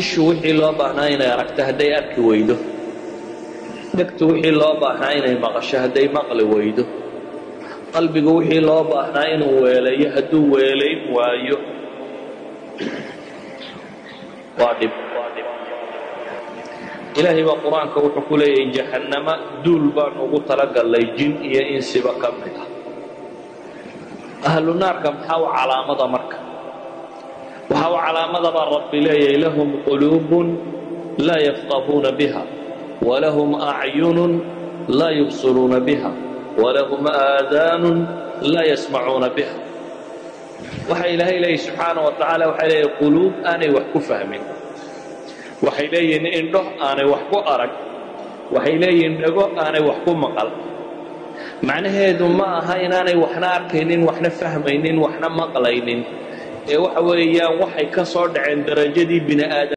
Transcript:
ishu wixii loo baahnaa inay aragto hadday arki weydo, dhegtu wixii loo baahnaa inay maqasho hadday maqli weydo, qalbigu wixii loo baahnaa inuu weelayo hadduu weelayn waayo, waa dhib. ilaahay baa qur-aanka wuxuu ku leeyahay jahannama duul baan ugu talagalnay jin iyo insiba ka mid ah. ahlu naarka maxaa u calaamada marka? waxaa u calaamada baa rabbi leeyahay lahum quluubun laa yafqahuuna biha walahum acyunun laa yubsiruuna biha walahum aadaanun laa yasmacuuna biha. waxa ilaahay leeyahay subxaanahu wa tacaala waxay leeyahay quluub aanay wax ku fahmin, waxay leeyihiin indho aanay wax ku arag, waxay leeyihiin dhago aanay wax ku maqal. macnaheedu ma aha inaanay waxna arkaynin, waxna fahmaynin, waxna maqlaynin, ee waxa weeyaan waxay ka soo dhaceen darajadii bini aadam